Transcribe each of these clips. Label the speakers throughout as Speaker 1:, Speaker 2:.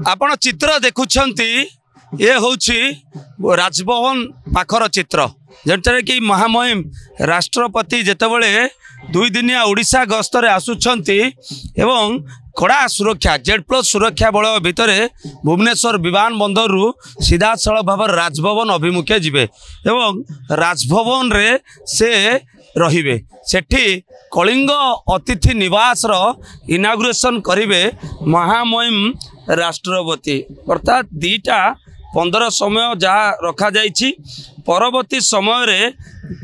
Speaker 1: आपण चित्र देखुंट ये हूँ राजभवन पाखर चित्र जेटारे कि महामहिम राष्ट्रपति जितेबले 2 दिनिया ओडिशा गस्तरे आसुछंती एवं कड़ा सुरक्षा Z+ सुरक्षा बल भितर भुवनेश्वर विमान बंदर रु सीधा सड़क भाव राजभवन अभिमुखे जिबे एवं राजभवन रे से रहिबे सेठी कलिंग अतिथि निवास रो इनाग्रेशन करिवे महामहिम राष्ट्रपति अर्थात 2:15 समय जहाँ रखा जाइछि परवर्ती समय रे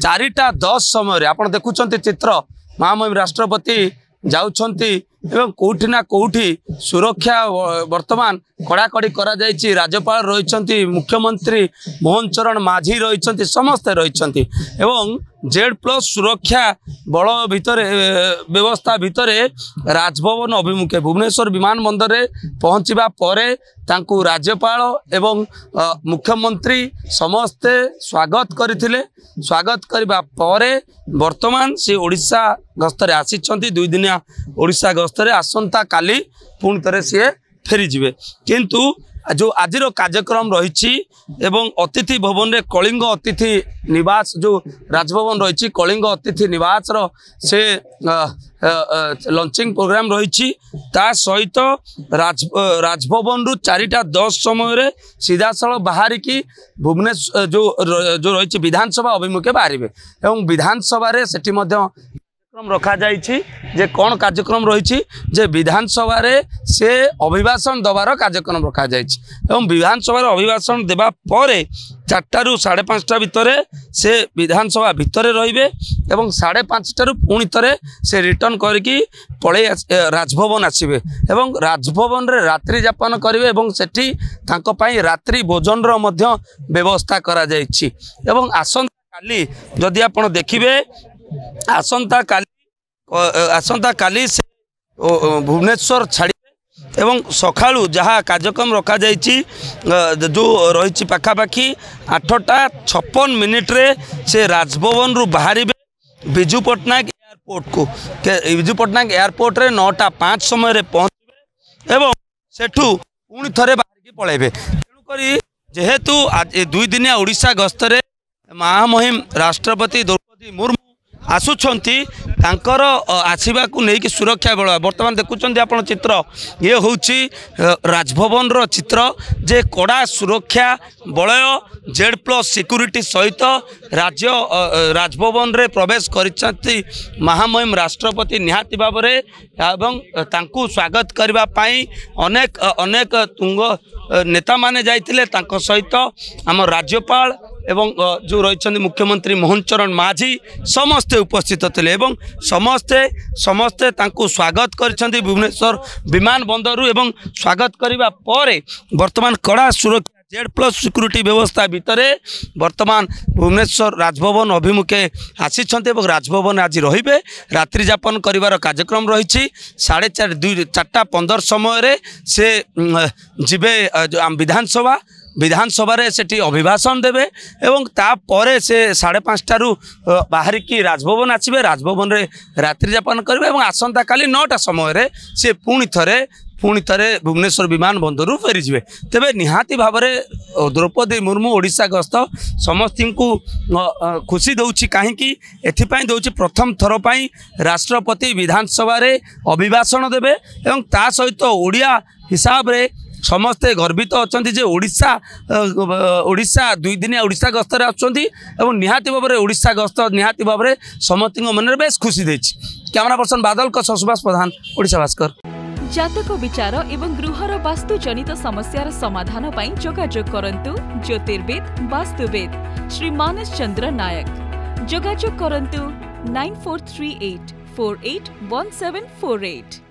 Speaker 1: 4:10 समय रे आपण देखुछंती चित्र महामहिम राष्ट्रपति जाउछंती एवं कोठी ना कोठी सुरक्षा वर्तमान कड़ाकड़ी करा जाइछि राज्यपाल रहिछंती मुख्यमंत्री मोहन चरण माझी रहिछंती समस्त रहिछंती एवं Z+ सुरक्षा बल भितर व्यवस्था भितर राजभवन अभिमुखे भुवनेश्वर विमान बंदर रे पहुंचीबा परे तांकु राज्यपाल एवं मुख्यमंत्री समस्ते स्वागत करथिले स्वागत करबा परे वर्तमान से ओडिशा गस्तरे आसीछंती 2 दिनिया ओडिशा गस्तरे आसंता काली पुणी थे सी फेरी जिवे किंतु जो आज कार्यक्रम रही एवं अतिथि भवन रे कलिंग अतिथि निवास जो राजभवन रही कलिंग अतिथि निवास रो से लॉन्चिंग प्रोग्राम रही सहित राजभवन रु 4:10 समय सीधा सड़क बाहर की भुवनेश्वर जो रही विधानसभा अभिमुखे बाहर एवं विधानसभा सेठी कार्यक्रम रखा जाइछि जे कौन कार्यक्रम रही जे विधानसभा रे से अभिभाषण दबार कार्यक्रम रखा जाइछि एवं विधानसभा अभिभाषण देबा परे 4टा रु 5:30 भितर से विधानसभा भितर रहिबे एवं 5:30 रु पुणी थे से रिटर्न करके पळे राजभवन आसिबे एवं राजभवन रे रात्रि यापन करिवे एवं सेठी तांको पई रात्रि भोजन रो मध्य व्यवस्था करा जाइछि एवं आसंता काली जदि आपण देखिबे आसंता काली से भुवनेश्वर छाड़ी एवं सकाळु जहाँ कार्यक्रम रखा जाइछि जो रही पाखापाखि 8:56 रे से राजभवन रु बाहर विजु पट्टनायक एयरपोर्ट को विजु पट्टनायक एयरपोर्ट रे 9:05 समय रे पहुँचे एवं सेठू पुणी थे बाहर की पलैबे तेणुक जेहेतु 2 दिनिया ओडिशा गस्तरे महामहिम राष्ट्रपति द्रौपदी मुर्मू आसुछंती तांकर आसीबा को लेकिन सुरक्षा बल वर्तमान देखुंत आप चित्र ये हूँ राजभवन रो चित्र जे कड़ा सुरक्षा बलय Z+ सिक्यूरिटी सहित राज्य राजभवन रे प्रवेश करिसंती महामहिम राष्ट्रपति निहाती भाव में एवं तांकु स्वागत करबा पाई अनेक अनेक तुंग नेता माने जाइतिले तांको सहित आम राज्यपाल एवं जो रही मुख्यमंत्री मोहन चरण माझी समस्ते उपस्थित थे एवं समस्ते समस्ते तांकु स्वागत करिसंती भुवनेश्वर विमान बंदर एवं स्वागत करिबा परे वर्तमान कड़ा सुरक्षा Z+ सिक्यूरिटी व्यवस्था भितर वर्तमान भुवनेश्वर राजभवन अभिमुखे आसीछंती एवं राजभवन आज रहिबे रात्रि यापन करिवार कार्यक्रम रही 4:15 समय से जिबे विधानसभा रे सेठी अभिभाषण देवे एवं तापरे से 5:30 रु बाहर की राजभवन आसबे राजभवन रे रात्रि यापन करेंगे और आसंता काली 9टा समय से पुणी थे भुवनेश्वर विमान बंदर फेरी जिवे तेबे निहाती भाव में द्रौपदी मुर्मू ओडिशा गस्त समस्त को खुशी दौची कहीं एथिपाई दौची प्रथम थर पाई राष्ट्रपति विधानसभा रे अभिभाषण देवे एवं ता सहित ओडिया हिसाब रे समस्ते गर्वित अच्छा जे ओडिशा 2 दिनिया ओडिशा गस्तर आछंती एवं निहाती भाव में ओडिशा गस्त निहाती भाव में समस्त मन में बेस खुशी देछि। कैमरा पर्सन बादल को सुभाष प्रधान ओडिशा भास्कर।
Speaker 2: जातक विचार एवं गृहर वास्तु जनित समस्यार समाधान पाई जोगाजोग करंतु ज्योतिर्विद वास्तुविद श्री मानस चंद्र नायक जोगाजोग करंतु 9438481748।